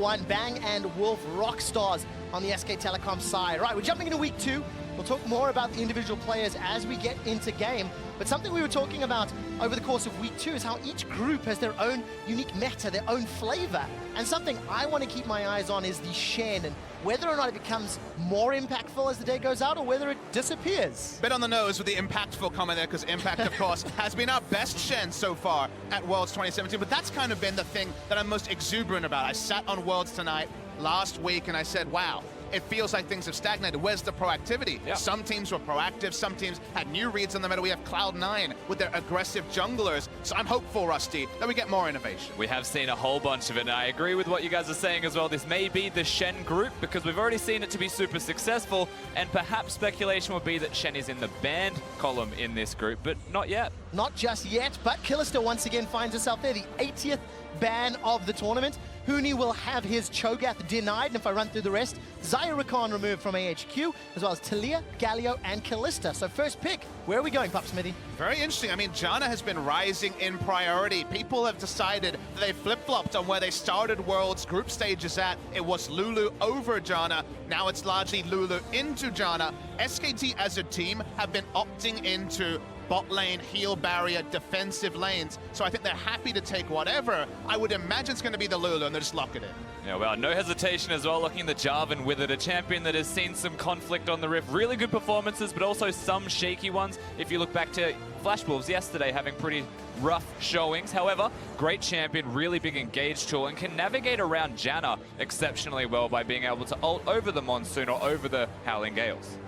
One, Bang and Wolf, rock stars on the SK Telecom side. Right, we're jumping into week 2. We'll talk more about the individual players as we get into game. But something we were talking about over the course of week 2 is how each group has their own unique meta, their own flavor. And something I want to keep my eyes on is the Shen, and whether or not it becomes more impactful as the day goes out or whether it disappears. Bit on the nose with the impactful comment there, because Impact, of course, has been our best Shen so far at Worlds 2017. But that's kind of been the thing that I'm most exuberant about. I sat on Worlds tonight last week and I said, wow, it feels like things have stagnated. Where's the proactivity? Yeah. Some teams were proactive, some teams had new reads on the meta. We have Cloud9 with their aggressive junglers. So I'm hopeful, Rusty, that we get more innovation. We have seen a whole bunch of it, and I agree with what you guys are saying as well. This may be the Shen group, because we've already seen it to be super successful, and perhaps speculation would be that Shen is in the banned column in this group, but not yet. Not just yet, but Killister once again finds herself there, the 80th ban of the tournament. Huni will have his Cho'Gath denied, and if I run through the rest, Zyrakan removed from AHQ, as well as Talia, Galio, and Kalista. So first pick, where are we going, Pup Smithy? Very interesting. I mean, Janna has been rising in priority. People have decided that they flip-flopped on where they started Worlds group stages at. It was Lulu over Janna. Now it's largely Lulu into Janna. SKT as a team have been opting into bot lane, heal barrier, defensive lanes. So I think they're happy to take whatever. I would imagine it's going to be the Lulu, and they'll just lock it in. Yeah, well, no hesitation as well, looking at the Jarvan with it, a champion that has seen some conflict on the Rift. Really good performances, but also some shaky ones. If you look back to Flash Wolves yesterday, having pretty rough showings. However, great champion, really big engaged tool, and can navigate around Janna exceptionally well by being able to ult over the Monsoon or over the Howling Gales.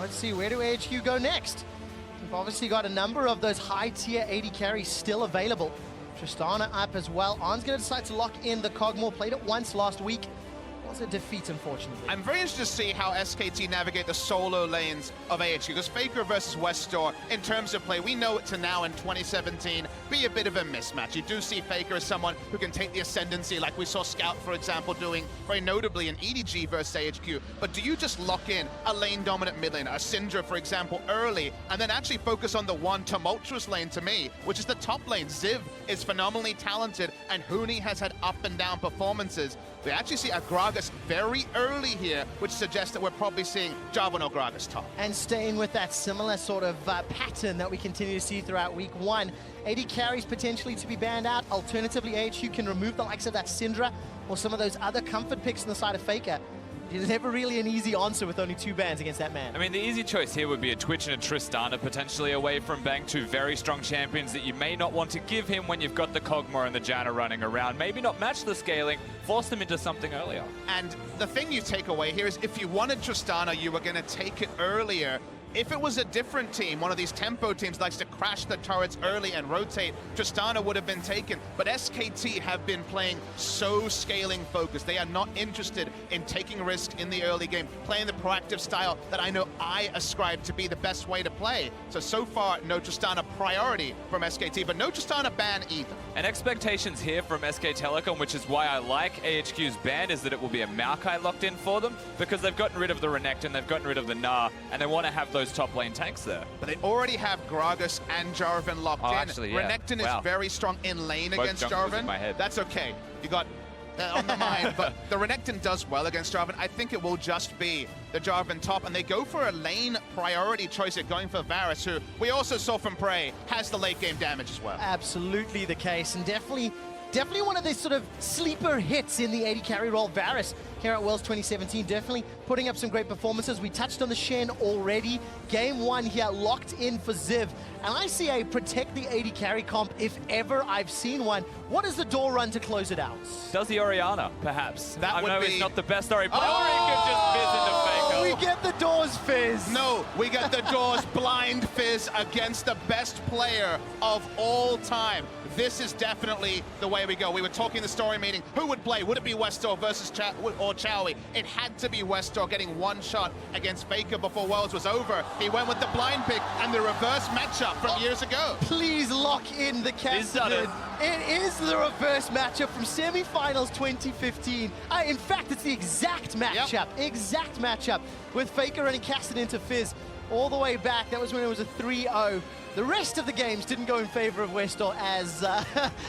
Let's see, where do AHQ go next? We've obviously got a number of those high-tier 80 carries still available. Tristana up as well. Arn's going to decide to lock in the Cogmore. Played it once last week. Was a defeat, unfortunately. I'm very interested to see how SKT navigate the solo lanes of AHQ, because Faker versus Westor, in terms of play, we know it to now in 2017 be a bit of a mismatch. You do see Faker as someone who can take the ascendancy, like we saw Scout, for example, doing very notably in EDG versus AHQ. But do you just lock in a lane-dominant mid lane, a Syndra, for example, early, and then actually focus on the one tumultuous lane to me, which is the top lane? Ziv is phenomenally talented, and Huni has had up and down performances. We actually see a Gragas very early here, which suggests that we're probably seeing Jarvan or Gragas top. And staying with that similar sort of pattern that we continue to see throughout week 1. 80 carries potentially to be banned out. Alternatively, AHQ can remove the likes of that Syndra or some of those other comfort picks on the side of Faker. There's never really an easy answer with only 2 bans against that man. I mean, the easy choice here would be a Twitch and a Tristana potentially away from Bang, 2 very strong champions that you may not want to give him when you've got the Cogmore and the Janna running around. Maybe not match the scaling, force them into something earlier. And the thing you take away here is if you wanted Tristana, you were going to take it earlier. If it was a different team, one of these tempo teams likes to crash the turrets early and rotate, Tristana would have been taken. But SKT have been playing so scaling focused. They are not interested in taking risk in the early game, playing the proactive style that I know I ascribe to be the best way to play. So far, no Tristana priority from SKT, but no Tristana ban either. And expectations here from SK Telecom, which is why I like AHQ's ban, is that it will be a Maokai locked in for them, because they've gotten rid of the Renekton, they've gotten rid of the Gnar, and they want to have those top lane tanks there. But they already have Gragas and Jarvan locked in. Actually, yeah. Renekton is very strong in lane Both against Jarvan. In my head. That's okay. You got that on the mind, but the Renekton does well against Jarvan. I think it will just be the Jarvan top, and they go for a lane priority choice at going for Varus, who we also saw from Prey has the late game damage as well. Absolutely the case, and definitely one of these sort of sleeper hits in the 80 carry role. Varus here at Worlds 2017, definitely putting up some great performances. We touched on the Shen already. Game 1 here locked in for Ziv. And I see a protect the 80 carry comp if ever I've seen one. What is the door run to close it out? Does the Orianna, perhaps? That would be... it's not the best Ori, but Ori could just fizz into Faker. We get the doors fizz. No, we get the doors blind fizz against the best player of all time. This is definitely the way we go. We were talking in the story meeting. Who would play? Would it be Westor versus Chowie? It had to be Westor getting one shot against Faker before Worlds was over. He went with the blind pick and the reverse matchup from years ago. Please lock in the captain. It is the reverse matchup from semifinals 2015. In fact, it's the exact matchup. Exact matchup with Faker running Cassidy into Fizz all the way back. That was when it was a 3-0 The rest of the games didn't go in favor of Westor as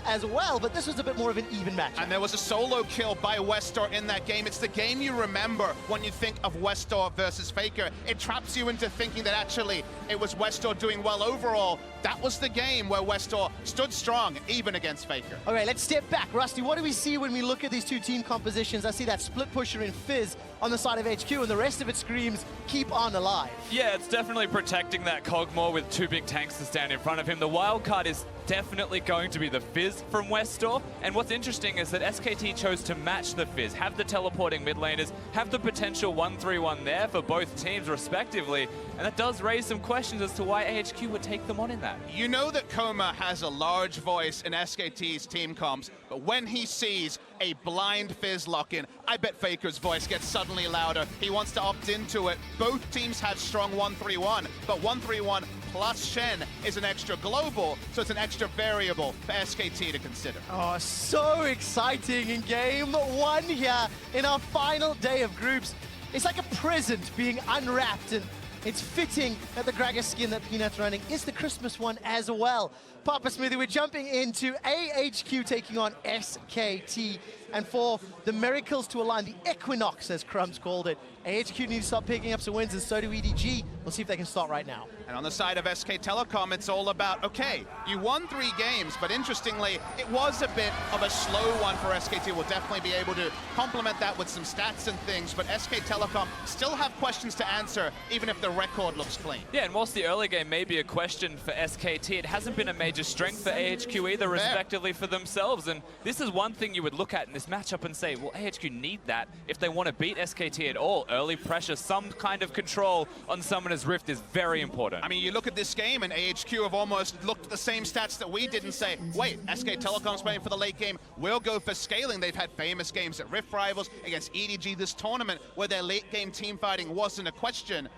as well, but this was a bit more of an even match. And there was a solo kill by Westor in that game. It's the game you remember when you think of Westor versus Faker. It traps you into thinking that actually it was Westor doing well overall. That was the game where Westor stood strong, even against Faker. All right, let's step back. Rusty, what do we see when we look at these two team compositions? I see that split pusher in Fizz on the side of HQ, and the rest of it screams, keep on alive. Yeah, it's definitely protecting that Cogmore with two big tanks to stand in front of him. The wild card is definitely going to be the Fizz from Westor. And what's interesting is that SKT chose to match the Fizz, have the teleporting mid laners, have the potential 1-3-1 there for both teams respectively. And that does raise some questions as to why AHQ would take them on in that. You know that Koma has a large voice in SKT's team comms, but when he sees a blind Fizz lock-in, I bet Faker's voice gets suddenly louder. He wants to opt into it. Both teams have strong 1-3-1, but 1-3-1 plus Shen is an extra global, so it's an extra variable for SKT to consider. Oh, so exciting in game one here in our final day of groups. It's like a present being unwrapped, and it's fitting that the Gragas skin that Peanut's running is the Christmas one as well. Papa Smithy, we're jumping into AHQ taking on SKT. And for the miracles to align, the equinox, as Crumbs called it, AHQ needs to start picking up some wins, and so do EDG. We'll see if they can start right now. And on the side of SK Telecom, it's all about, okay, you won 3 games, but interestingly, it was a bit of a slow one for SKT. We'll definitely be able to complement that with some stats and things, but SK Telecom still have questions to answer, even if the record looks clean. Yeah, and whilst the early game may be a question for SKT, it hasn't been a major strength for AHQ either, respectively for themselves. And this is one thing you would look at in this matchup and say, well, AHQ need that if they want to beat SKT at all. Early pressure, some kind of control on Summoner's Rift is very important. I mean, you look at this game and AHQ have almost looked at the same stats that we did and say, wait, SK Telecom's playing for the late game, we'll go for scaling. They've had famous games at Rift Rivals against EDG this tournament where their late game team fighting wasn't a question.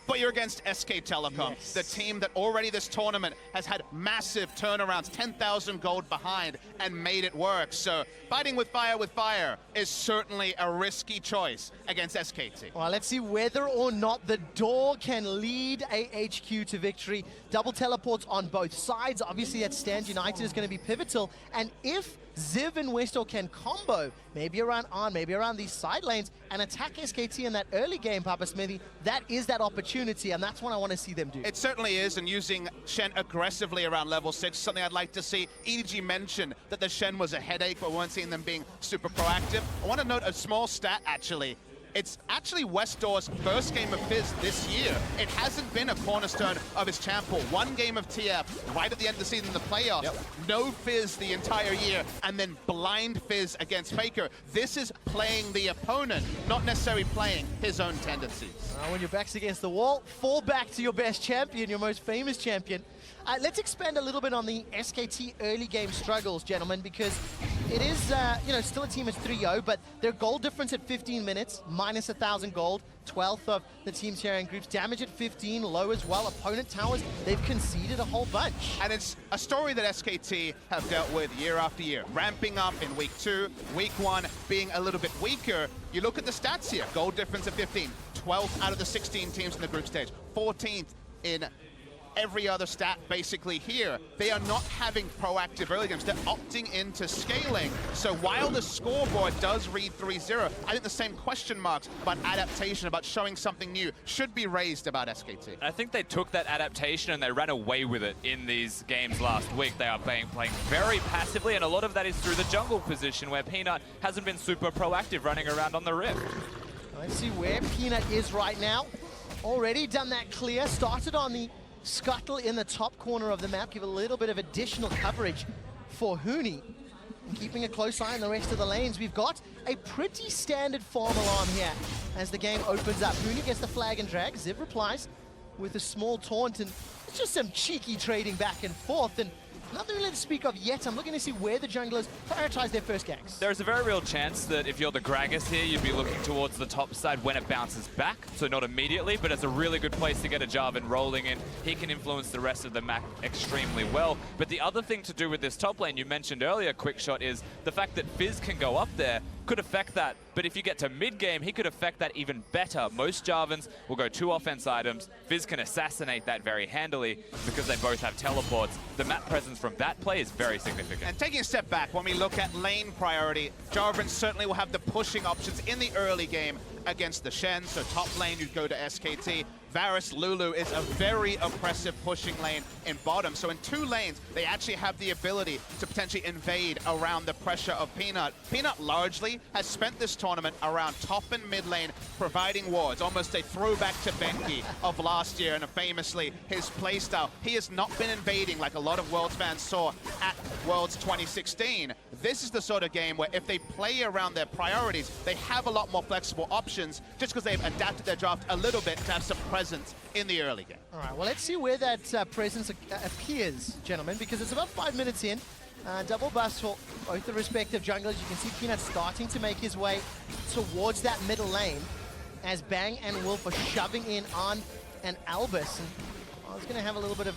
But you're against SK Telecom, yes, the team that already this tournament has had massive turnarounds, 10,000 gold behind, and made it work. So fighting with fire is certainly a risky choice against SKT. Well, let's see whether or not the door can lead AHQ to victory. Double teleports on both sides. Obviously, that Stand United is going to be pivotal. And if Ziv and Westor can combo, maybe around Arn, maybe around these side lanes, and attack SKT in that early game, Papa Smithy, that is that opportunity, and that's what I want to see them do. It certainly is, and using Shen aggressively around level 6, something I'd like to see. EDG mentioned that the Shen was a headache, but we weren't seeing them being super proactive. I want to note a small stat, actually. It's actually Westor's first game of Fizz this year. It hasn't been a cornerstone of his champ pool. 1 game of TF right at the end of the season in the playoffs. Yep. No Fizz the entire year, and then blind Fizz against Faker. This is playing the opponent, not necessarily playing his own tendencies. When your back's against the wall, fall back to your best champion, your most famous champion. Let's expand a little bit on the SKT early game struggles, gentlemen, because it is, still a team at 3-0, but their goal difference at 15 minutes, minus 1,000 gold, 12th of the teams here in groups. Damage at 15, low as well. Opponent towers, they've conceded a whole bunch. And it's a story that SKT have dealt with year after year, ramping up in week 2, week 1 being a little bit weaker. You look at the stats here, goal difference at 15, 12th out of the 16 teams in the group stage, 14th in every other stat basically here. They are not having proactive early games. They're opting into scaling. So while the scoreboard does read 3-0, I think the same question marks about adaptation, about showing something new, should be raised about SKT. I think they took that adaptation and they ran away with it in these games last week. They are playing very passively, and a lot of that is through the jungle position where Peanut hasn't been super proactive running around on the Rift. Let's see where Peanut is right now. Already done that clear, started on the scuttle in the top corner of the map, give a little bit of additional coverage for Huni. And keeping a close eye on the rest of the lanes, we've got a pretty standard farm alarm here as the game opens up. Huni gets the flag and drag, Ziv replies with a small taunt, and it's just some cheeky trading back and forth, and nothing really to speak of yet. I'm looking to see where the junglers prioritize their first ganks. There's a very real chance that if you're the Gragas here, you'd be looking towards the top side when it bounces back. So not immediately, but it's a really good place to get a Jarvan rolling in. He can influence the rest of the map extremely well. But the other thing to do with this top lane you mentioned earlier, Quickshot, is the fact that Fizz can go up there. could affect that. But if you get to mid-game, he could affect that even better. Most Jarvans will go 2 offense items. Fizz can assassinate that very handily because they both have teleports. The map presence from that play is very significant. And taking a step back, when we look at lane priority, Jarvan certainly will have the pushing options in the early game against the Shen. So top lane, you'd go to SKT. Varus Lulu is a very oppressive pushing lane in bottom. So in 2 lanes, they actually have the ability to potentially invade around the pressure of Peanut. Peanut largely has spent this tournament around top and mid lane providing wards, almost a throwback to Benki of last year and famously his playstyle. He has not been invading like a lot of Worlds fans saw at Worlds 2016. This is the sort of game where if they play around their priorities, they have a lot more flexible options just because they've adapted their draft a little bit to have some presence in the early game. All right, well, let's see where that presence appears, gentlemen, because it's about 5 minutes in. Double bust for both the respective junglers. You can see Peanut starting to make his way towards that middle lane as Bang and Wolf are shoving in on an Albus. And I was going to have a little bit of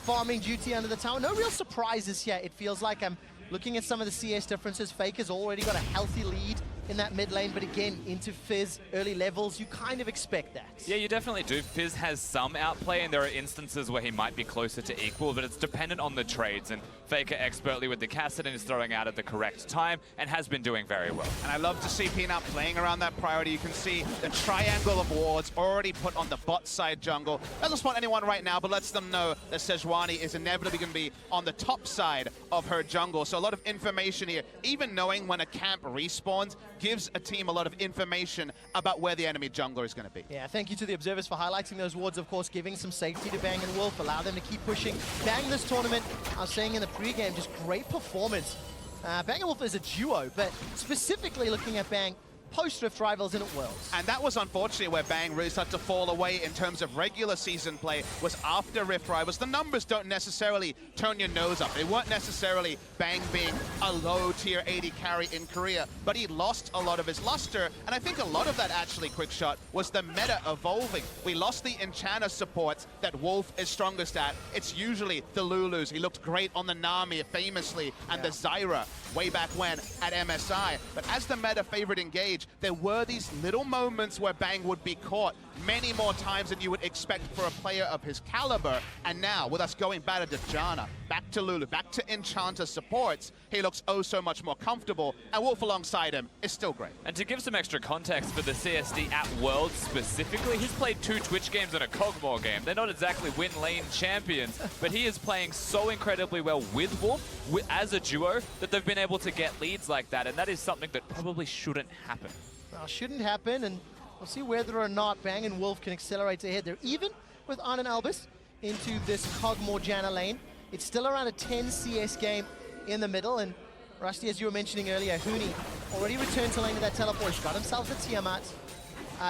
farming duty under the tower. No real surprises here. It feels like I'm looking at some of the CS differences. Faker's already got a healthy lead in that mid lane, but again, into Fizz early levels, you kind of expect that. Yeah, you definitely do. Fizz has some outplay, and there are instances where he might be closer to equal, but it's dependent on the trades, and Faker expertly with the Kassadin is throwing out at the correct time, and has been doing very well. And I love to see Peanut playing around that priority. You can see the triangle of wards already put on the bot side jungle. Doesn't spot anyone right now, but lets them know that Sejuani is inevitably going to be on the top side of her jungle. So a lot of information here. Even knowing when a camp respawns gives a team a lot of information about where the enemy jungler is going to be. Yeah, thank you to the observers for highlighting those wards, of course, giving some safety to Bang and Wolf, allow them to keep pushing. Bang this tournament, I was saying in the pregame, just great performance. Bang and Wolf is a duo, but specifically looking at Bang, post-Rift Rivals and at Worlds. And that was unfortunately where Bang really started to fall away in terms of regular season play, was after Rift Rivals. The numbers don't necessarily turn your nose up. They weren't necessarily Bang being a low tier 80 carry in Korea, but he lost a lot of his luster, and I think a lot of that actually, Quickshot, was the meta evolving. We lost the Enchanter supports that Wolf is strongest at. It's usually the Lulus. He looked great on the Nami famously, and the Zyra way back when at MSI. But as the meta favorite engage, there were these little moments where Bang would be caught many more times than you would expect for a player of his caliber. And now, with us going back to Janna, back to Lulu, back to Enchanter supports, he looks oh so much more comfortable, and Wolf alongside him is still great. And to give some extra context for the CSD at Worlds specifically, he's played 2 Twitch games and a Cogmore game. They're not exactly win lane champions, but he is playing so incredibly well with Wolf as a duo that they've been able to get leads like that, and that is something that probably shouldn't happen. Well, shouldn't happen, and we'll see whether or not Bang and Wolf can accelerate ahead. They're even with Arn and Albus into this Cogmore Janna lane. It's still around a 10 CS game in the middle, and Rusty, as you were mentioning earlier, Huni already returned to lane with that teleport. He's got himself a Tiamat.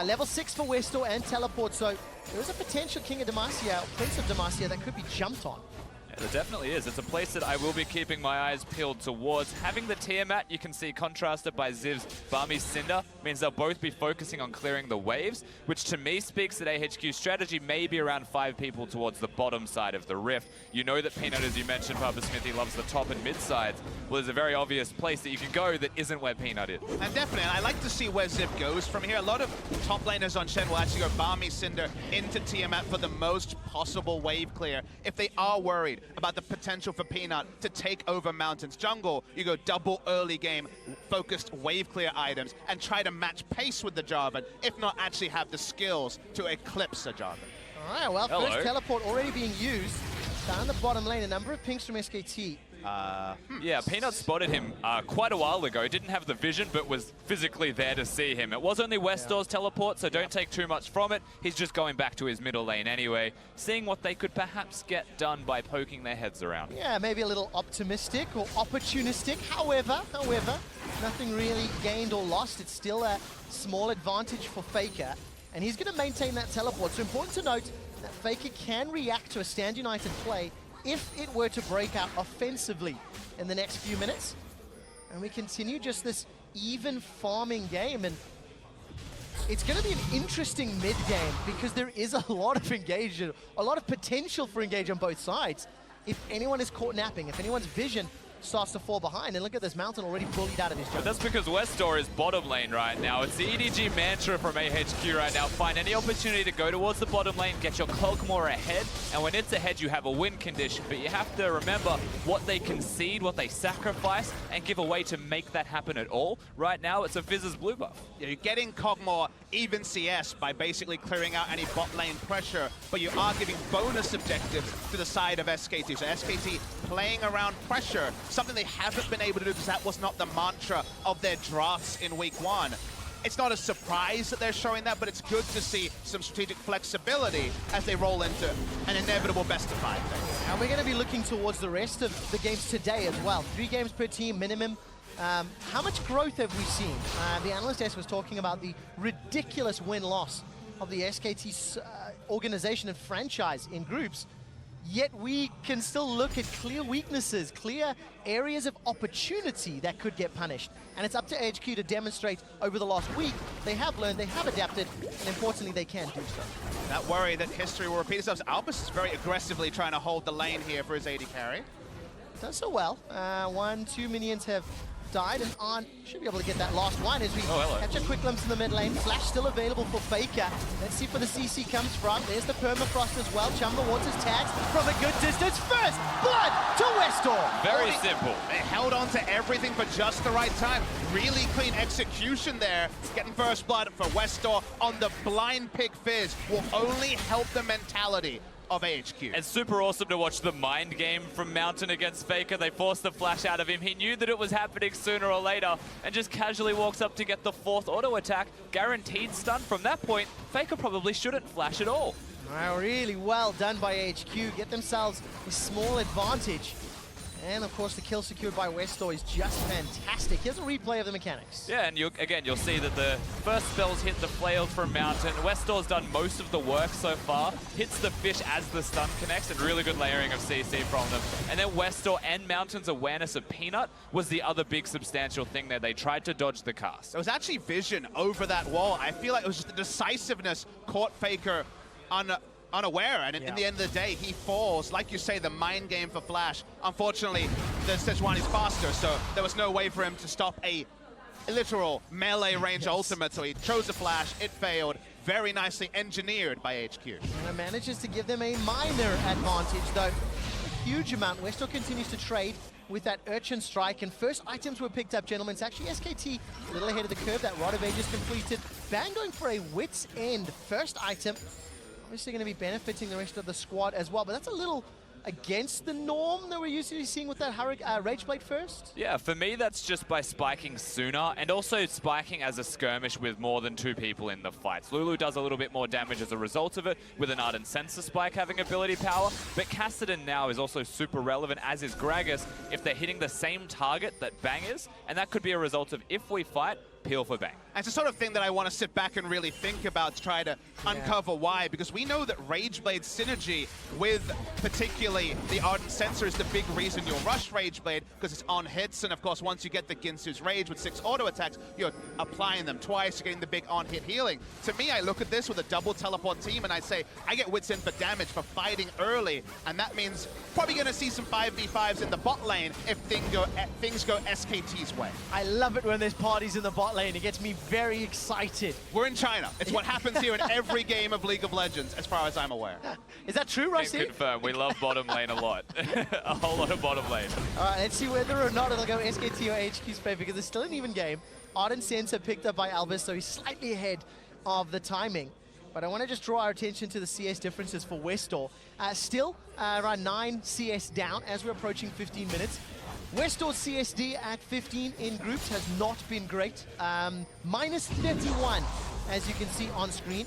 Level 6 for Westor and teleport, so there is a potential King of Demacia, or Prince of Demacia, that could be jumped on. There definitely is. It's a place that I will be keeping my eyes peeled towards. Having the Tiamat, you can see contrasted by Ziv's Barmy Cinder, means they'll both be focusing on clearing the waves, which to me speaks that AHQ's strategy may be around 5 people towards the bottom side of the Rift. You know that Peanut, as you mentioned, Papa Smithy loves the top and mid sides. Well, there's a very obvious place that you can go that isn't where Peanut is. And definitely, and I like to see where Ziv goes from here. A lot of top laners on Shen will actually go Barmy Cinder into Tiamat for the most possible wave clear. If they are worried about the potential for Peanut to take over Mountain's jungle, you go double early game focused wave clear items and try to match pace with the Jarvan, if not actually have the skills to eclipse a Jarvan. All right, well, first teleport already being used. Down the bottom lane, a number of pings from SKT. Yeah, Peanut spotted him quite a while ago. Didn't have the vision, but was physically there to see him. It was only Westor's teleport, so don't take too much from it. He's just going back to his middle lane anyway, seeing what they could perhaps get done by poking their heads around. Yeah, maybe a little optimistic or opportunistic. However, nothing really gained or lost. It's still a small advantage for Faker, and he's going to maintain that teleport. So important to note that Faker can react to a Stand United play if it were to break out offensively in the next few minutes. And we continue just this even farming game, and it's going to be an interesting mid-game because there is a lot of engagement, a lot of potential for engage on both sides. If anyone is caught napping, if anyone's vision starts to fall behind. And look at this, Mountain already bullied out of his But jungle. that's because Westor is bottom lane right now. It's the EDG mantra from AHQ right now. Find any opportunity to go towards the bottom lane, get your Cogmore ahead, and when it's ahead, you have a win condition. But you have to remember what they concede, what they sacrifice, and give away to make that happen at all. Right now, it's a Fizz's blue buff. Yeah, you're getting Cogmore even CS by basically clearing out any bot lane pressure, but you are giving bonus objectives to the side of SKT. So SKT playing around pressure, something they haven't been able to do because that was not the mantra of their drafts in week 1. It's not a surprise that they're showing that, but it's good to see some strategic flexibility as they roll into an inevitable best of 5 thing. And we're going to be looking towards the rest of the games today as well. 3 games per team minimum. How much growth have we seen? The analyst S was talking about the ridiculous win-loss of the SKT organization and franchise in groups. Yet we can still look at clear weaknesses, clear areas of opportunity that could get punished. And it's up to AHQ to demonstrate over the last week. They have learned, they have adapted, and importantly, they can do so. That worry that history will repeat itself. Albus is very aggressively trying to hold the lane here for his AD carry. Does so well. 2 minions have died, and Arn should be able to get that last one as we catch a quick glimpse in the mid lane. Flash still available for Faker. Let's see where the CC comes from. There's the permafrost as well. Chum the Waters tags from a good distance. First blood to Westor. Very simple. They held on to everything for just the right time. Really clean execution there. Getting first blood for Westor on the blind pick Fizz will only help the mentality of AHQ. It's super awesome to watch the mind game from Mountain against Faker. They forced the flash out of him. He knew that it was happening sooner or later and just casually walks up to get the 4th auto attack. Guaranteed stun. From that point, Faker probably shouldn't flash at all. Really well done by AHQ. Get themselves a small advantage. And of course, the kill secured by Westor is just fantastic. Here's a replay of the mechanics. Yeah, and you'll see that the first spells hit the flail from Mountain. Westor's done most of the work so far. Hits the fish as the stun connects, and really good layering of CC from them. And then Westor and Mountain's awareness of Peanut was the other big substantial thing there. They tried to dodge the cast. There was actually vision over that wall. I feel like it was just the decisiveness caught Faker unaware, and in the end of the day, he falls. Like you say, the mind game for Flash. Unfortunately, the Sejuani's faster, so there was no way for him to stop a literal melee range ultimate, so he chose a Flash, it failed. Very nicely engineered by HQ. And it manages to give them a minor advantage, though. A huge amount. Westor continues to trade with that Urchin Strike, and first items were picked up, gentlemen. It's actually SKT a little ahead of the curve. That Rod of Ages completed. Bang going for a Wit's End first item. Obviously going to be benefiting the rest of the squad as well, but that's a little against the norm that we're usually seeing with that Rageblade first. Yeah, for me, that's just by spiking sooner and also spiking as a skirmish with more than 2 people in the fights. Lulu does a little bit more damage as a result of it, with an Ardent Sensor spike having ability power, but Kassadin now is also super relevant, as is Gragas, if they're hitting the same target that Bang is, and that could be a result of, if we fight, peel for Bang. And it's the sort of thing that I want to sit back and really think about to try to uncover why, because we know that Rageblade's synergy with particularly the Ardent Sensor is the big reason you'll rush Rageblade, because it's on hits, and of course once you get the Ginsu's Rage with 6 auto attacks, you're applying them twice, you're getting the big on-hit healing. To me, I look at this with a double teleport team and I say, I get Wits in for damage for fighting early, and that means probably going to see some 5v5s in the bot lane if things go SKT's way. I love it when there's parties in the bot lane. It gets me very excited. We're in China. It's what happens here in every game of League of Legends, as far as I'm aware. Is that true, Rossi? Can confirm, we love bottom lane a lot. A whole lot of bottom lane. All right, let's see whether or not it'll go SKT or HQ's favor, because it's still an even game. Ardent Sensor picked up by Albus, so he's slightly ahead of the timing. But I want to just draw our attention to the CS differences for Westor. Still around 9 CS down as we're approaching 15 minutes. Westor's CSD at 15 in groups has not been great. Minus 31, as you can see on screen.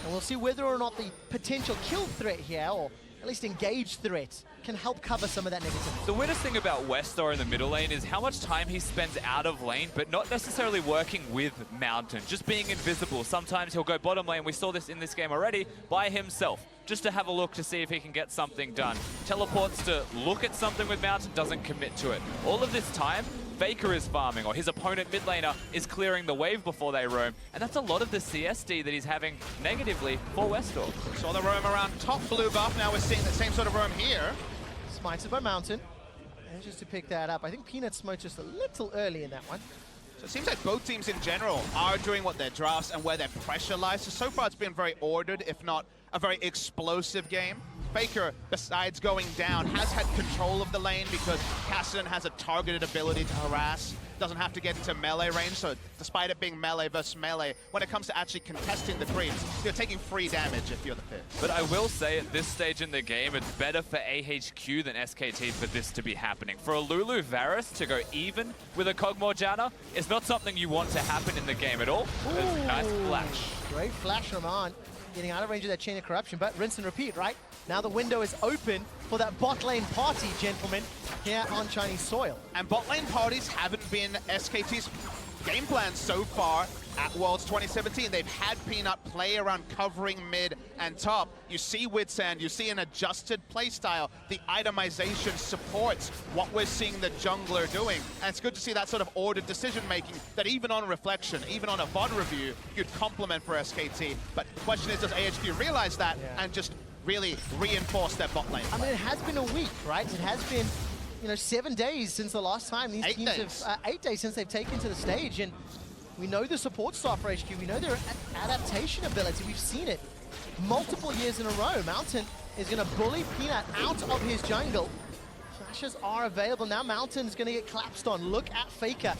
And we'll see whether or not the potential kill threat here, or at least engage threat, can help cover some of that negativity. The weirdest thing about Westor in the middle lane is how much time he spends out of lane, but not necessarily working with Mountain, just being invisible. Sometimes he'll go bottom lane, we saw this in this game already, by himself, just to have a look to see if he can get something done. Teleports to look at something with Mountain, doesn't commit to it. All of this time, Faker is farming, or his opponent mid laner is clearing the wave before they roam, and that's a lot of the CSD that he's having negatively for Westor. Saw the roam around top blue buff, now we're seeing the same sort of roam here. Smited by Mountain. Manages to pick that up. I think Peanut smoked just a little early in that one. So it seems like both teams in general are doing what their drafts and where their pressure lies. So far it's been very ordered, if not a very explosive game. Faker, besides going down, has had control of the lane because Cassidy has a targeted ability to harass. Doesn't have to get into melee range, so despite it being melee versus melee, when it comes to actually contesting the creeps, you're taking free damage if you're the Fizz. But I will say at this stage in the game, it's better for AHQ than SKT for this to be happening. For a Lulu Varus to go even with a Kog'Maw Janna is not something you want to happen in the game at all. Nice flash. Great flash from Arn, getting out of range of that Chain of Corruption, but rinse and repeat, right? Now the window is open for that bot lane party, gentlemen, here on Chinese soil. And bot lane parties haven't been SKT's game plan so far at Worlds 2017. They've had Peanut play around covering mid and top. You see Witsand, you see an adjusted playstyle. The itemization supports what we're seeing the jungler doing. And it's good to see that sort of ordered decision-making that even on reflection, even on a VOD review, you'd compliment for SKT. But the question is, does AHQ realize that and just really reinforce their bot lane? I mean, it has been a week, right? It has been, 7 days since the last time these teams have, 8 days since they've taken to the stage, and we know the support staff for HQ, we know their adaptation ability, we've seen it multiple years in a row. Mountain is gonna bully Peanut out of his jungle. Flashes are available. Now Mountain's gonna get collapsed on. Look at Faker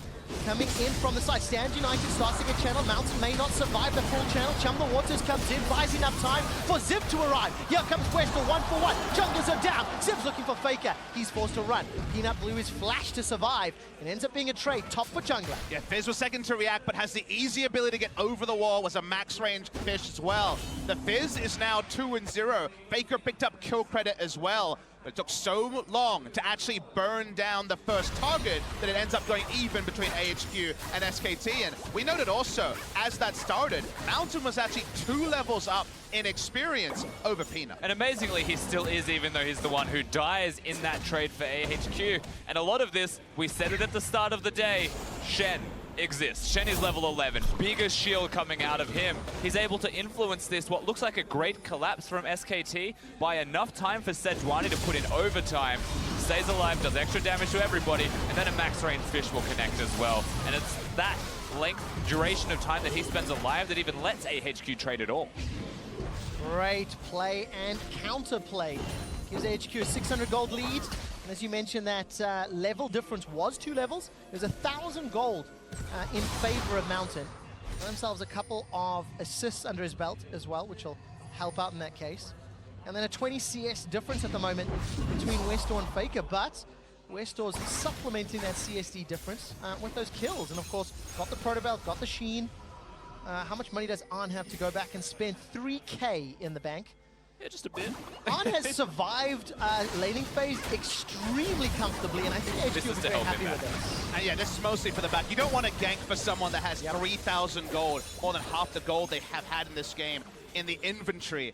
coming in from the side. Stand United starts to get channeled. Mountain may not survive the full channel. Chum the Waters comes in, buys enough time for Zip to arrive. Here comes Westor, 1-for-1. Junglers are down. Zip's looking for Faker. He's forced to run. Peanut Blue is flashed to survive and ends up being a trade top for jungler. Yeah, Fizz was second to react, but has the easy ability to get over the wall, was a max range fish as well. The Fizz is now 2-0. Faker picked up kill credit as well. But it took so long to actually burn down the first target that it ends up going even between AHQ and SKT. And we noted also, as that started, Mountain was actually 2 levels up in experience over Peanut. And amazingly, he still is, even though he's the one who dies in that trade for AHQ. And a lot of this, we said it at the start of the day, Shen exists. Shen is level 11, biggest shield coming out of him. He's able to influence this, what looks like a great collapse from SKT, by enough time for Sejuani to put in overtime. Stays alive, does extra damage to everybody, and then a max range fish will connect as well. And it's that length, duration of time that he spends alive that even lets AHQ trade at all. Great play and counterplay. Gives AHQ a 600 gold lead. And as you mentioned, that level difference was 2 levels. There's 1,000 gold in favor of Mountain. Got themselves a couple of assists under his belt as well, which will help out in that case. And then a 20 CS difference at the moment between Westor and Faker, but Westor's supplementing that CSD difference with those kills. And of course, got the Proto Belt, got the Sheen. How much money does Arn have to go back and spend? 3K in the bank. Yeah, just a bit. Arn has survived laning phase extremely comfortably, and I think AHQ will be very happy with this. And yeah, this is mostly for the back. You don't want to gank for someone that has 3,000 gold, more than half the gold they have had in this game in the inventory.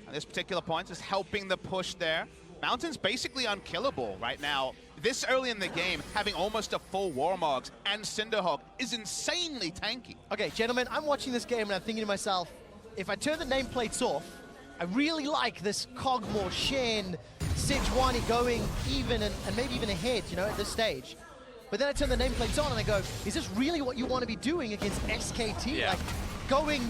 At this particular point is helping the push there. Mountain's basically unkillable right now. This early in the game, having almost a full Warmogs and Cinderhawk is insanely tanky. Okay, gentlemen, I'm watching this game and I'm thinking to myself, if I turn the nameplates off, I really like this Kog'Maw, Shen, Sejuani going even and maybe even ahead, at this stage. But then I turn the nameplates on and I go, is this really what you want to be doing against SKT? Yeah. Like, going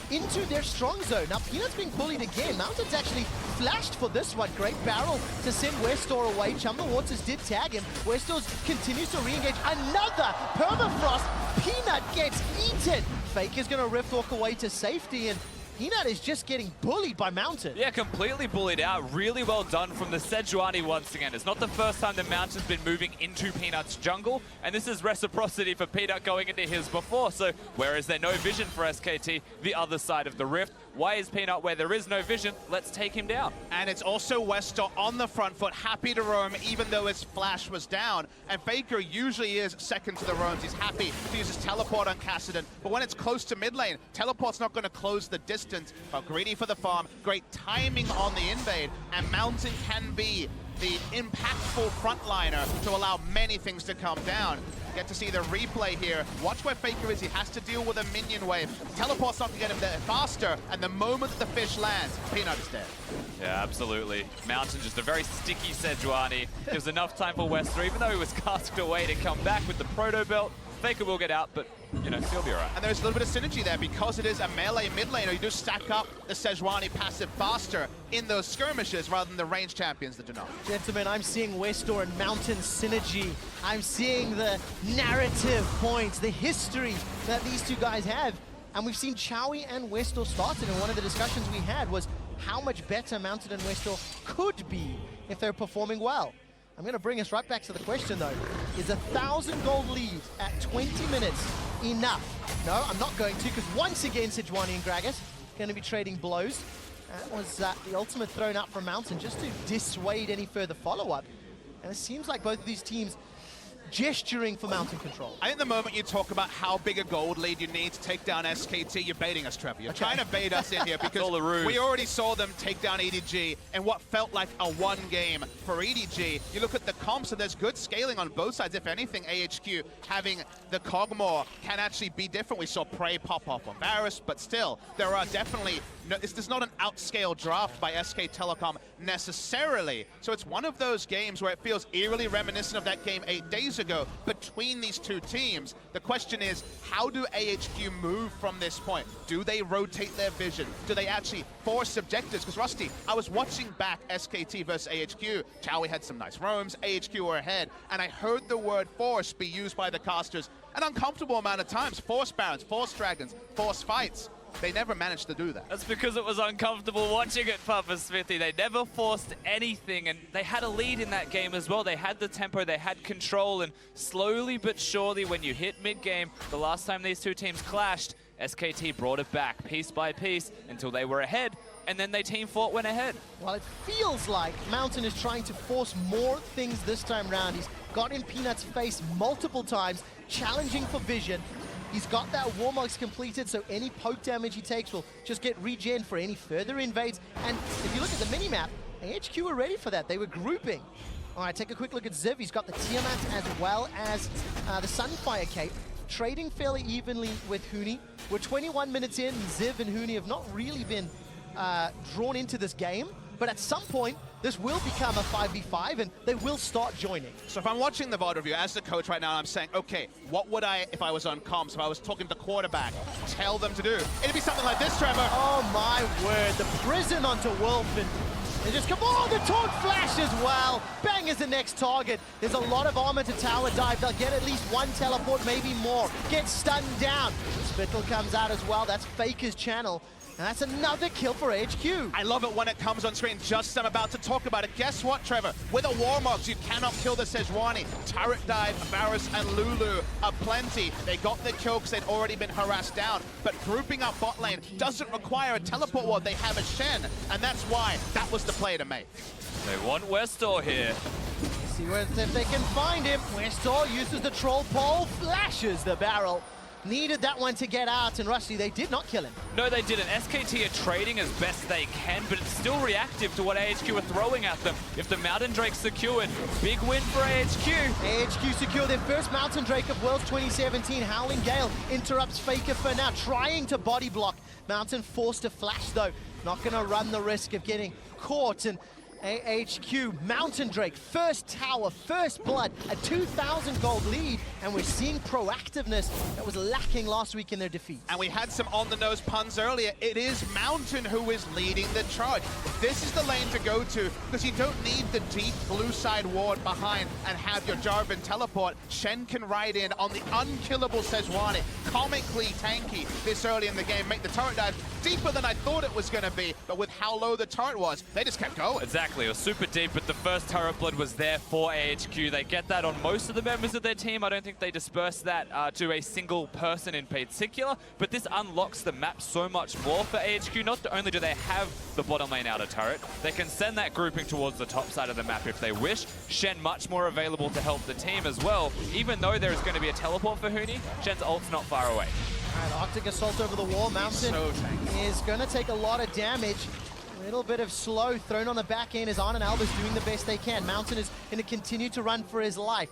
into their strong zone. Now, Peanut's being bullied again. Mountain's actually flashed for this one. Great barrel to send Westor away. Chum the Waters did tag him. Westor continues to re-engage. Another permafrost. Peanut gets eaten. Faker's going to rift walk away to safety, and Peanut is just getting bullied by Mountain. Yeah, completely bullied out. Really well done from the Sejuani once again. It's not the first time the Mountain's been moving into Peanut's jungle, and this is reciprocity for Peanut going into his before. So where is there no vision for SKT? The other side of the rift. Why is Peanut where there is no vision? Let's take him down. And it's also Westor on the front foot, happy to roam even though his flash was down. And Faker usually is second to the roams. He's happy to use his teleport on Cassidy. But when it's close to mid lane, teleport's not going to close the distance. But greedy for the farm, great timing on the invade, and Mountain can be the impactful frontliner to allow many things to come down. get to see the replay here. Watch where Faker is. He has to deal with a minion wave. Teleport's not going to get him there faster, and the moment that the fish lands, Peanut is dead. Yeah, absolutely. Mountain just a very sticky Sejuani. Gives enough time for Wester, even though he was casked away, to come back with the Proto Belt. Faker will get out, but, you know, he'll be all right. And there's a little bit of synergy there because it is a melee mid laner. You do stack up the Sejuani passive faster in those skirmishes rather than the ranged champions that do not. Gentlemen, I'm seeing Westor and Mountain synergy. I'm seeing the narrative points, the history that these two guys have. And we've seen Chowie and Westor started, and one of the discussions we had was how much better Mountain and Westor could be if they're performing well. I'm going to bring us right back to the question, though. Is 1,000 gold lead at 20 minutes enough? No, I'm not going to, because once again, Sejuani and Gragas going to be trading blows. That was the ultimate thrown out from Mountain just to dissuade any further follow-up. And it seems like both of these teams gesturing for Mountain control. I think the moment you talk about how big a gold lead you need to take down SKT, you're baiting us, Trevor. You're trying to bait us in here because we already saw them take down EDG in what felt like a one game for EDG. You look at the comps and there's good scaling on both sides. If anything, AHQ having the Cogmore can actually be different. We saw Prey pop off on Varus, but still, there are definitely, this is not an outscale draft by SK Telecom necessarily. So it's one of those games where it feels eerily reminiscent of that game 8 days ago between these two teams. The question is, how do AHQ move from this point? Do they rotate their vision? Do they actually force objectives? Because Rusty, I was watching back SKT versus AHQ. Chowie had some nice roams, AHQ were ahead, and I heard the word force be used by the casters an uncomfortable amount of times. Force Barons, Force Dragons, Force Fights. They never managed to do that. That's because it was uncomfortable watching it, Papa Smithy. They never forced anything, and they had a lead in that game as well. They had the tempo, they had control, and slowly but surely, when you hit mid-game, the last time these two teams clashed, SKT brought it back piece by piece until they were ahead, and then they team fought went ahead. Well, it feels like Mountain is trying to force more things this time around. He's got in Peanut's face multiple times, challenging for vision. He's got that Warmogs completed, so any poke damage he takes will just get regen for any further invades. And if you look at the minimap, AHQ were ready for that. They were grouping. All right, take a quick look at Ziv. He's got the Tiamat as well as the Sunfire Cape, trading fairly evenly with Huni. We're 21 minutes in, and Ziv and Huni have not really been drawn into this game. But at some point, this will become a 5v5, and they will start joining. So if I'm watching the VOD review as the coach right now, I'm saying, okay, what would I, if I was on comms, if I was talking to quarterback, tell them to do? It'd be something like this, Trevor. Oh my word, the prison onto Wolf, and they just come, oh, the taunt flash as well. Bang is the next target. There's a lot of armor to tower dive. They'll get at least one teleport, maybe more. Get stunned down. Spittle comes out as well. That's Faker's channel. And that's another kill for AHQ. I love it when it comes on screen, just as I'm about to talk about it. Guess what, Trevor? With a Warmogs, you cannot kill the Sejuani. Turret dive, Varus and Lulu are plenty. They got the kill because they'd already been harassed down. But grouping up bot lane doesn't require a teleport ward. They have a Shen, and that's why that was the play to make. They want Westor here. See if they can find him. Westor uses the troll pole, flashes the barrel. Needed that one to get out, and Rusty, they did not kill him. No, they didn't. SKT are trading as best they can, but it's still reactive to what AHQ are throwing at them. If the Mountain Drake's secured, big win for AHQ. AHQ secure their first Mountain Drake of Worlds 2017. Howling Gale interrupts Faker for now, trying to body block. Mountain forced to flash, though. Not going to run the risk of getting caught, and AHQ, Mountain Drake, first tower, first blood, a 2,000 gold lead, and we're seeing proactiveness that was lacking last week in their defeat. And we had some on-the-nose puns earlier. It is Mountain who is leading the charge. This is the lane to go to, because you don't need the deep blue side ward behind and have your Jarvan teleport. Shen can ride in on the unkillable Sejuani, comically tanky this early in the game, make the turret dive deeper than I thought it was going to be, but with how low the turret was, they just kept going. Exactly. It was super deep, but the first turret blood was there for AHQ. They get that on most of the members of their team. I don't think they disperse that to a single person in particular, but this unlocks the map so much more for AHQ. Not only do they have the bottom lane outer turret, they can send that grouping towards the top side of the map if they wish. Shen much more available to help the team as well. Even though there is going to be a teleport for Huni, Shen's ult's not far away. All right, Arctic Assault over the wall. Mountain is going to take a lot of damage. A little bit of slow thrown on the back end as Arn and Alba's doing the best they can. Mountain is going to continue to run for his life.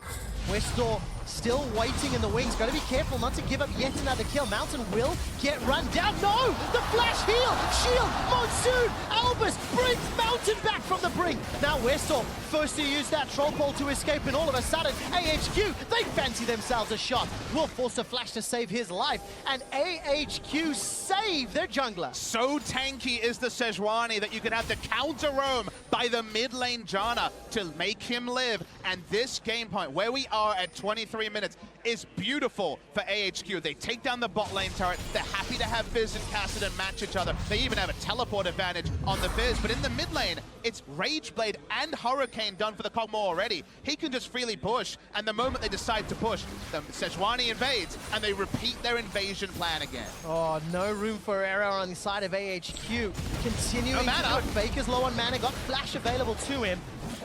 Westor still waiting in the wings. Got to be careful not to give up yet another kill. Mountain will get run down. No! The flash heal! Shield! Monsoon! Albus brings Mountain back from the brink. Now Westorp first to use that troll pole to escape, and all of a sudden, AHQ, they fancy themselves a shot. Will force a flash to save his life, and AHQ save their jungler. So tanky is the Sejuani that you can have the counter roam by the mid lane Janna to make him live. And this game point, where we are at 23 minutes, is beautiful for AHQ. They take down the bot lane turret. They're happy to have Fizz and Kassadin match each other. They even have a teleport advantage on the Fizz. But in the mid lane, it's Rageblade and Hurricane done for the Kog'Maw already. He can just freely push, and the moment they decide to push, the Sejuani invades, and they repeat their invasion plan again. Oh, no room for error on the side of AHQ. Continuing to go. Faker's low on mana, got flash available to him.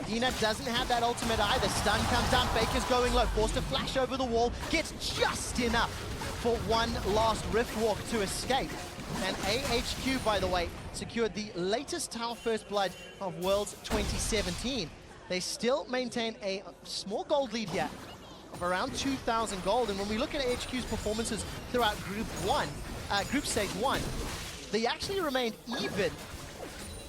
Peanut doesn't have that ultimate either. Stun comes down, Faker's going low, forced to flash over the wall, gets just enough for one last Rift Walk to escape. And AHQ, by the way, secured the latest Tower First Blood of Worlds 2017. They still maintain a small gold lead here of around 2,000 gold. And when we look at AHQ's performances throughout Group Stage 1, they actually remained even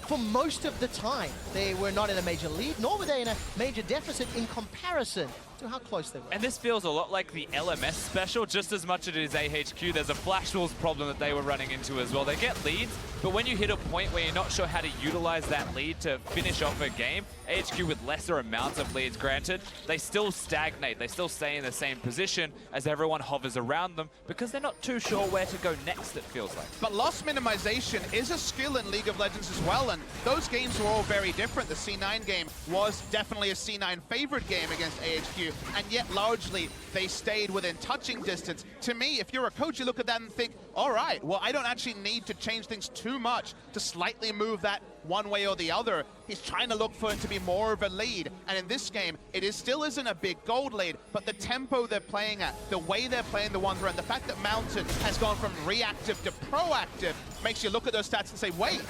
for most of the time. They were not in a major lead, nor were they in a major deficit in comparison to how close they were. And this feels a lot like the LMS special, just as much as it is AHQ. There's a flash walls problem that they were running into as well. They get leads, but when you hit a point where you're not sure how to utilize that lead to finish off a game, AHQ with lesser amounts of leads granted, they still stagnate. They still stay in the same position as everyone hovers around them because they're not too sure where to go next, it feels like. But loss minimization is a skill in League of Legends as well, and those games were all very different. The C9 game was definitely a C9 favorite game against AHQ, and yet largely they stayed within touching distance. To me, if you're a coach, you look at that and think, all right, well, I don't actually need to change things too much to slightly move that one way or the other. He's trying to look for it to be more of a lead, and in this game, it still isn't a big gold lead, but the tempo they're playing at, the way they're playing the one threat, the fact that Mountain has gone from reactive to proactive makes you look at those stats and say, wait,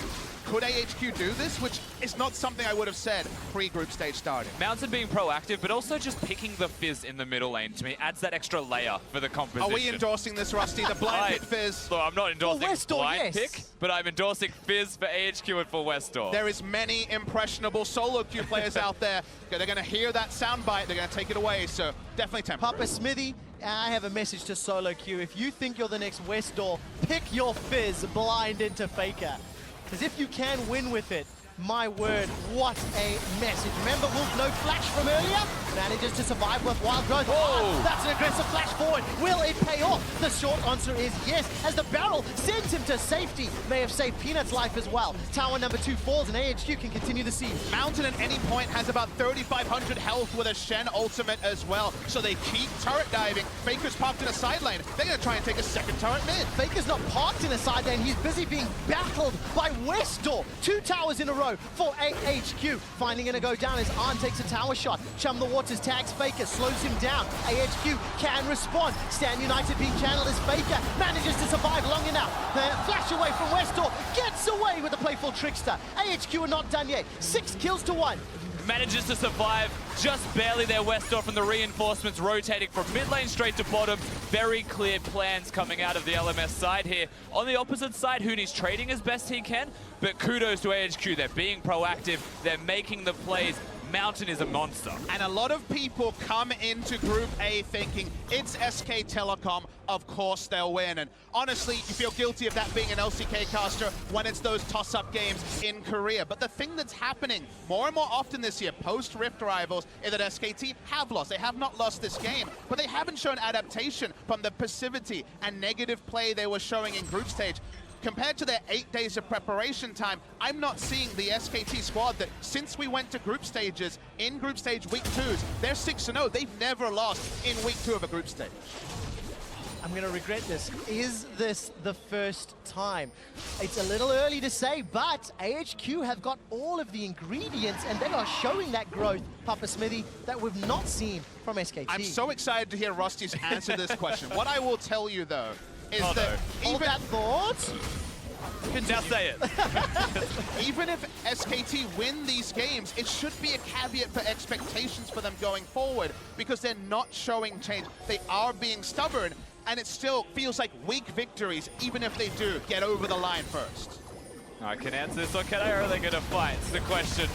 could AHQ do this? Which is not something I would have said pre-group stage starting. Mountain being proactive, but also just picking the Fizz in the middle lane, to me, adds that extra layer for the composition. Are we endorsing this, Rusty? The blind pick Fizz? Look, I'm not endorsing blind pick, but I'm endorsing Fizz for AHQ and for Westor. There is many impressionable solo queue players out there. They're going to hear that soundbite. They're going to take it away, so definitely temporary. Papa Smithy, I have a message to solo queue. If you think you're the next Westor, pick your Fizz blind into Faker. Because if you can win with it, my word, what a message. Remember Wolf no flash from earlier? Manages to survive with wild growth. Oh, that's an aggressive flash forward. Will it pay off? The short answer is yes, as the barrel sends him to safety. May have saved Peanut's life as well. Tower number 2 falls and AHQ can continue the siege. Mountain at any point has about 3,500 health with a Shen ultimate as well. So they keep turret diving. Faker's parked in a side lane. They're going to try and take a second turret mid. Faker's not parked in a side lane. He's busy being battled by Westor. 2 towers in a row for AHQ. Finally going to go down as Arn takes a tower shot. Chum the Waters tags Faker, slows him down. AHQ can respond. Stand United being channeled as Faker manages to survive long enough. The flash away from Westor gets away with the playful trickster. AHQ are not done yet. 6 kills to 1. Manages to survive just barely there. Westor from the reinforcements rotating from mid lane straight to bottom. Very clear plans coming out of the LMS side here. On the opposite side, Hooney's trading as best he can, but kudos to AHQ. They're being proactive. They're making the plays. Mountain is a monster. And a lot of people come into Group A thinking it's SK Telecom, of course they'll win. And honestly, you feel guilty of that being an LCK caster when it's those toss-up games in Korea. But the thing that's happening more and more often this year, post-Rift Rivals, is that SKT have lost. They have not lost this game, but they haven't shown adaptation from the passivity and negative play they were showing in group stage. Compared to their 8 days of preparation time, I'm not seeing the SKT squad that, since we went to group stages, in group stage week 2s, they're 6-0. They've never lost in week 2 of a group stage. I'm going to regret this. Is this the first time? It's a little early to say, but AHQ have got all of the ingredients, and they are showing that growth, Papa Smithy, that we've not seen from SKT. I'm so excited to hear Rusty's answer this question. What I will tell you, though, is that even that thought, Now say it. Even if SKT win these games, it should be a caveat for expectations for them going forward because they're not showing change. They are being stubborn, and it still feels like weak victories, even if they do get over the line first. I can answer this, or can I, or are they going to fight? It's the question.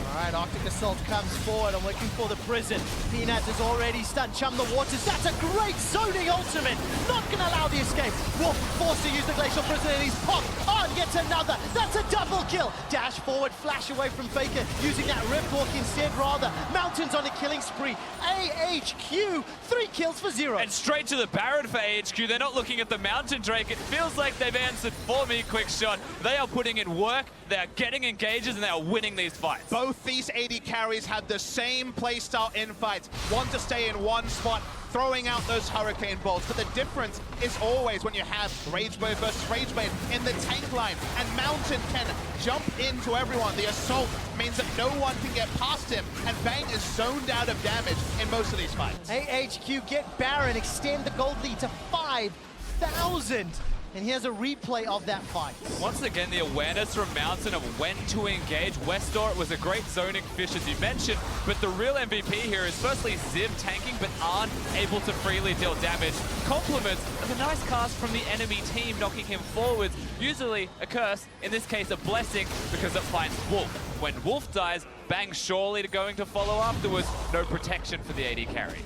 All right, Arctic Assault comes forward. I'm looking for the prison. Peanut is already stunned. Chum the Waters. That's a great zoning ultimate. Not going to allow the escape. Wolf forced to use the Glacial Prison, and he's popped on yet another. That's a double kill. Dash forward, flash away from Faker, using that Riftwalk instead, rather. Mountains on a killing spree. AHQ, 3 kills for 0. And straight to the Baron for AHQ. They're not looking at the Mountain Drake. It feels like they've answered for me, quick shot. They are putting in work, they are getting engages, and they are winning these fights. Both these AD carries have the same playstyle in fights. Want to stay in one spot, throwing out those Hurricane Bolts. But the difference is always when you have Rageblade versus Rageblade in the tank line, and Mountain can jump into everyone. The Assault means that no one can get past him, and Bang is zoned out of damage in most of these fights. AHQ get Baron, extend the gold lead to 5,000. And here's a replay of that fight. Once again, the awareness from Mountain of when to engage. Westdoor, it was a great zoning fish, as you mentioned, but the real MVP here is firstly Ziv tanking, but aren't able to freely deal damage. Compliments of a nice cast from the enemy team, knocking him forwards. Usually a curse, in this case a blessing, because it finds Wolf. When Wolf dies, Bang surely going to follow afterwards. No protection for the AD carry.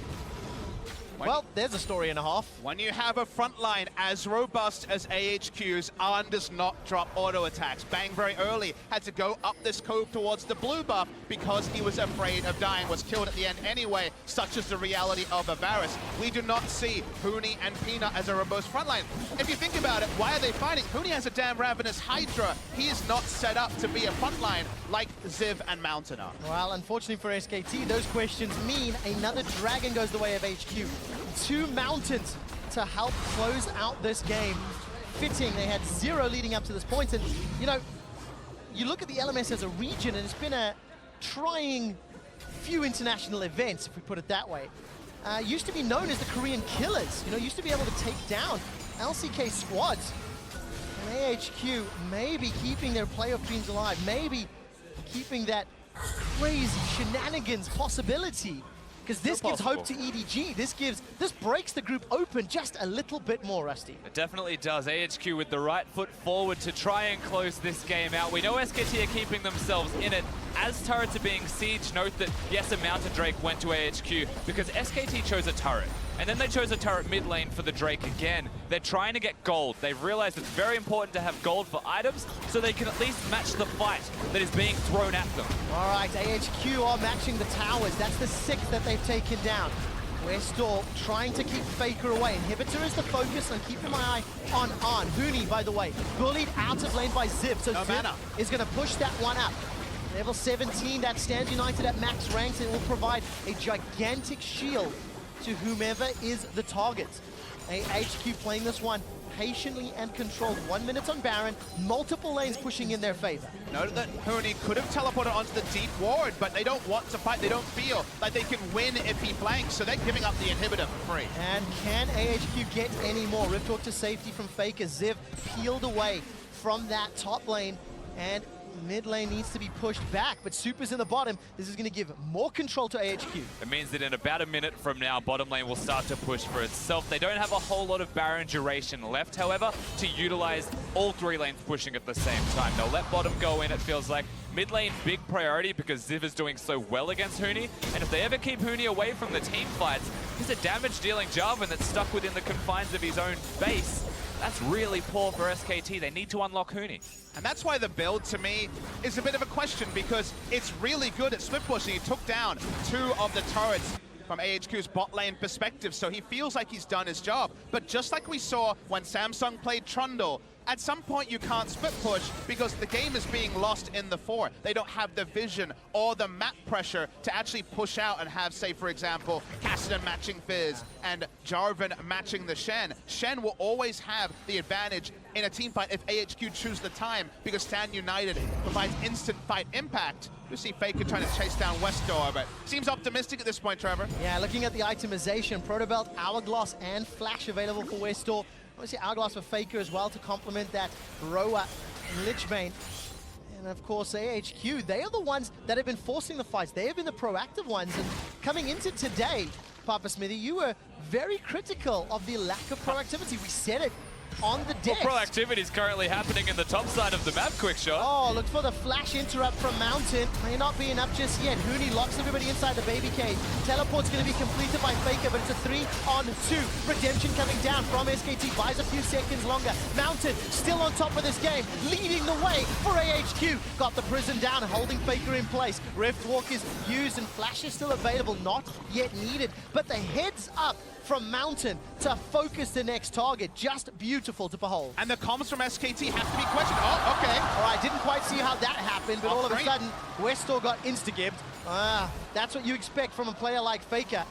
Well, there's a story and a half. When you have a front line as robust as AHQ's, Arn does not drop auto attacks. Bang very early had to go up this cove towards the blue buff because he was afraid of dying, was killed at the end anyway, such is the reality of Avaris. We do not see Huni and Peanut as a robust front line. If you think about it, why are they fighting? Huni has a damn Ravenous Hydra. He is not set up to be a front line like Ziv and Mountain are. Well, unfortunately for SKT, those questions mean another Dragon goes the way of HQ. 2 Mountains to help close out this game. Fitting, they had 0 leading up to this point. And, you know, you look at the LMS as a region, and it's been a trying few international events, if we put it that way. Used to be known as the Korean Killers. You know, used to be able to take down LCK squads. And AHQ maybe keeping their playoff dreams alive, maybe keeping that crazy shenanigans possibility. Because this gives hope to EDG. This breaks the group open just a little bit more, Rusty. It definitely does. AHQ with the right foot forward to try and close this game out. We know SKT are keeping themselves in it. As turrets are being sieged, note that, yes, a Mountain Drake went to AHQ because SKT chose a turret. And then they chose a turret mid lane for the Drake again. They're trying to get gold. They've realized it's very important to have gold for items so they can at least match the fight that is being thrown at them. All right, AHQ are matching the towers. That's the 6th that they've taken down. Westdoor trying to keep Faker away. Inhibitor is the focus, and keeping my eye on Arn. Huni, by the way, bullied out of lane by Ziv. So Ziv is going to push that one up. Level 17, that stands united at max ranks, and it will provide a gigantic shield to whomever is the target. AHQ playing this one patiently and controlled. 1 minute on Baron, multiple lanes pushing in their favor. Note that Huni could have teleported onto the deep ward, but they don't want to fight. They don't feel like they can win if he flanks, so they're giving up the inhibitor for free. And can AHQ get any more? Riftwalk to safety from Faker. Ziv peeled away from that top lane, and mid lane needs to be pushed back, but Super's in the bottom. This is going to give more control to AHQ. It means that in about a minute from now, bottom lane will start to push for itself. They don't have a whole lot of Baron duration left, however, to utilize all 3 lanes pushing at the same time. They'll let bottom go in, it feels like. Mid lane, big priority because Ziv is doing so well against Huni. And if they ever keep Huni away from the team fights, he's a damage-dealing Jarvan that's stuck within the confines of his own base. That's really poor for SKT. They need to unlock Huni. And that's why the build, to me, is a bit of a question, because it's really good at split pushing. He took down 2 of the turrets from AHQ's bot lane perspective, so he feels like he's done his job. But just like we saw when Samsung played Trundle, at some point you can't split push because the game is being lost in the 4. They don't have the vision or the map pressure to actually push out and have, say, for example, Kassadin matching Fizz and Jarvan matching the Shen. Shen will always have the advantage in a team fight if AHQ choose the time, because Stand United provides instant fight impact. You see Faker trying to chase down Westdoor, but seems optimistic at this point, Trevor. Yeah, looking at the itemization, Protobelt, Hourglass, and Flash available for Westdoor. Obviously, Hourglass for Faker as well to complement that Roa in Lichbane. And of course, AHQ, they are the ones that have been forcing the fights. They have been the proactive ones. And coming into today, Papa Smithy, you were very critical of the lack of proactivity. We said it on the desk. Well, proactivity is currently happening in the top side of the map, quick shot. Oh, look for the flash interrupt from Mountain. May not be enough just yet. Huni locks everybody inside the baby cave. Teleport's going to be completed by Faker, but it's a 3-on-2. Redemption coming down from SKT, buys a few seconds longer. Mountain still on top of this game, leading the way for AHQ. Got the prison down, holding Faker in place. Rift Walk is used and flash is still available, not yet needed. But the heads up from Mountain to focus the next target. Just beautiful to behold. And the comms from SKT have to be questioned. Oh, okay. All right, didn't quite see how that happened, but all of a sudden, Westor got insta-gibbed. That's what you expect from a player like Faker.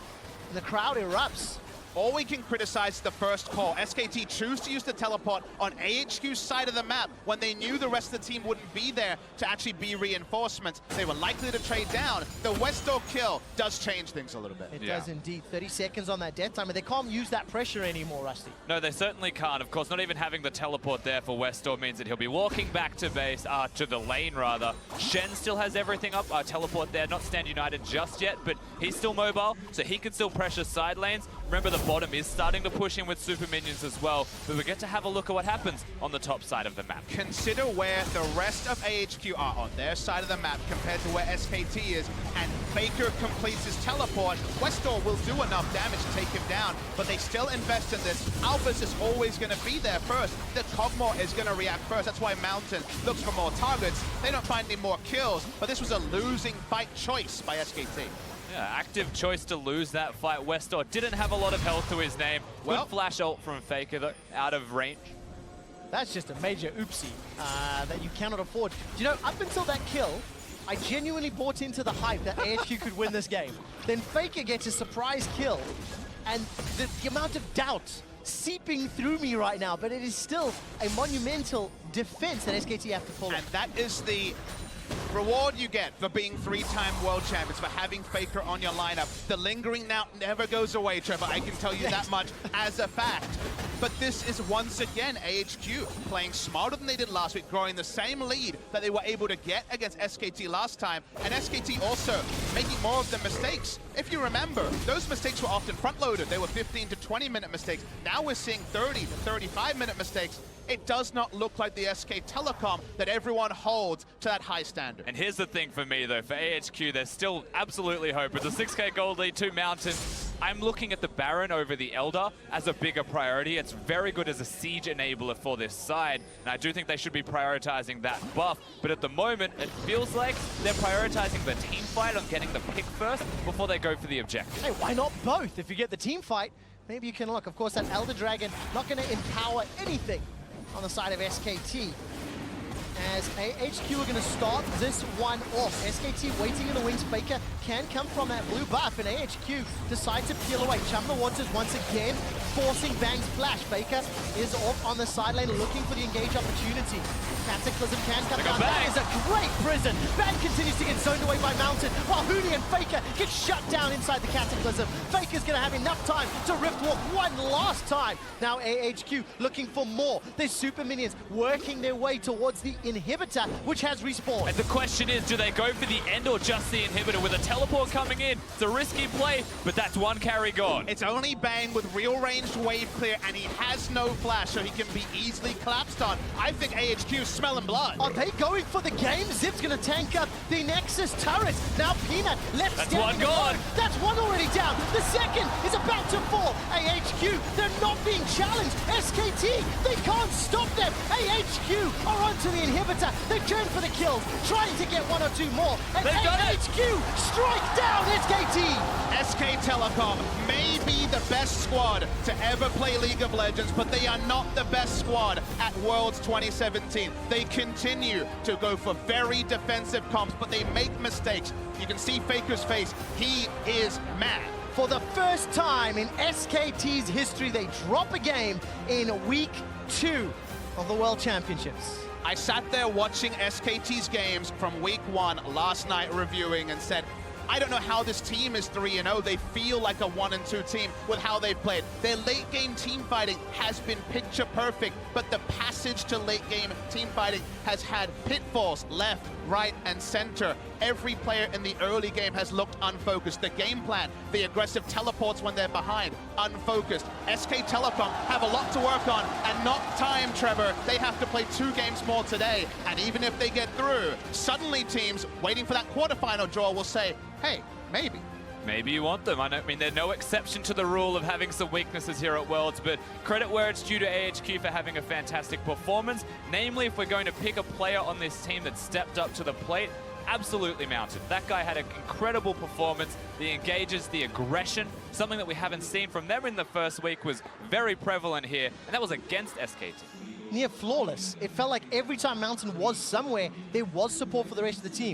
And the crowd erupts. All we can criticize is the first call. SKT choose to use the teleport on AHQ's side of the map when they knew the rest of the team wouldn't be there to actually be reinforcements. They were likely to trade down. The Westor kill does change things a little bit. It does indeed. 30 seconds on that death timer. They can't use that pressure anymore, Rusty. No, they certainly can't. Of course, not even having the teleport there for Westor means that he'll be walking back to base, to the lane rather. Shen still has everything up. Teleport there, not Stand United just yet, but he's still mobile, so he can still pressure side lanes. Remember, the bottom is starting to push in with super minions as well, but we get to have a look at what happens on the top side of the map. Consider where the rest of AHQ are on their side of the map compared to where SKT is, and Faker completes his teleport. Westor will do enough damage to take him down, but they still invest in this. Albus is always going to be there first. The Kog'Maw is going to react first. That's why Mountain looks for more targets. They don't find any more kills, but this was a losing fight choice by SKT. Yeah, active choice to lose that fight. Westor didn't have a lot of health to his name. Good flash ult from Faker, though, out of range. That's just a major oopsie that you cannot afford. Do you know, up until that kill, I genuinely bought into the hype that AHQ could win this game. Then Faker gets a surprise kill, and the amount of doubt seeping through me right now, but it is still a monumental defense that SKT have to pull. And that is the reward you get for being three-time world champions, for having Faker on your lineup. The lingering doubt never goes away, Trevor. I can tell you that much as a fact. But this is once again AHQ playing smarter than they did last week, growing the same lead that they were able to get against SKT last time. And SKT also making more of the mistakes. If you remember, those mistakes were often front-loaded. They were 15 to 20-minute mistakes. Now we're seeing 30 to 35-minute mistakes. It does not look like the SK Telecom that everyone holds to that high standard. And here's the thing for me, though. For AHQ, there's still absolutely hope. It's a 6k gold lead, 2 Mountain. I'm looking at the Baron over the Elder as a bigger priority. It's very good as a siege enabler for this side, and I do think they should be prioritizing that buff. But at the moment, it feels like they're prioritizing the team fight on getting the pick first before they go for the objective. Hey, why not both? If you get the team fight, maybe you can look. Of course, that Elder Dragon not going to empower anything on the side of SKT. As AHQ are going to start this one off. SKT waiting in the wings. Faker can come from that blue buff, and AHQ decide to peel away. Chum the Waters once again forcing Bang's flash. Faker is off on the side lane looking for the engage opportunity. Cataclysm can come down. That is a great prison. Bang continues to get zoned away by Mountain, while Huni and Faker get shut down inside the Cataclysm. Faker's going to have enough time to Rift Walk one last time. Now AHQ looking for more. There's super minions working their way towards the inhibitor, which has respawned. And the question is, do they go for the end or just the inhibitor? With a teleport coming in, it's a risky play, but that's one carry gone. It's only Bang with real ranged wave clear, and he has no flash, so he can be easily collapsed on. I think AHQ's smelling blood. Are they going for the game? Zip's going to tank up the Nexus turret. Now Peanut left That's one gone. That's one already down. The second is about to fall. AHQ, they're not being challenged. SKT, they can't stop them. AHQ are onto the inhibitor. They turn for the kills, trying to get one or two more. And AHQ strike down SKT. SK Telecom may be the best squad to ever play League of Legends, but they are not the best squad at Worlds 2017. They continue to go for very defensive comps, but they make mistakes. You can see Faker's face. He is mad. For the first time in SKT's history, they drop a game in week 2 of the World Championships. I sat there watching SKT's games from week 1 last night reviewing and said, I don't know how this team is 3-0. They feel like a 1-2 team with how they've played. Their late game team fighting has been picture perfect, but the passage to late game team fighting has had pitfalls left, right, and center. Every player in the early game has looked unfocused. The game plan, the aggressive teleports when they're behind, unfocused. SK Telecom have a lot to work on, and not time, Trevor. They have to play 2 games more today, and even if they get through, suddenly teams waiting for that quarterfinal draw will say, hey, maybe. Maybe you want them. I mean, they're no exception to the rule of having some weaknesses here at Worlds, but credit where it's due to AHQ for having a fantastic performance. Namely, if we're going to pick a player on this team that stepped up to the plate, absolutely Mountain. That guy had an incredible performance. The engages, the aggression, something that we haven't seen from them in the first week was very prevalent here, and that was against SKT. Near flawless. It felt like every time Mountain was somewhere, there was support for the rest of the team.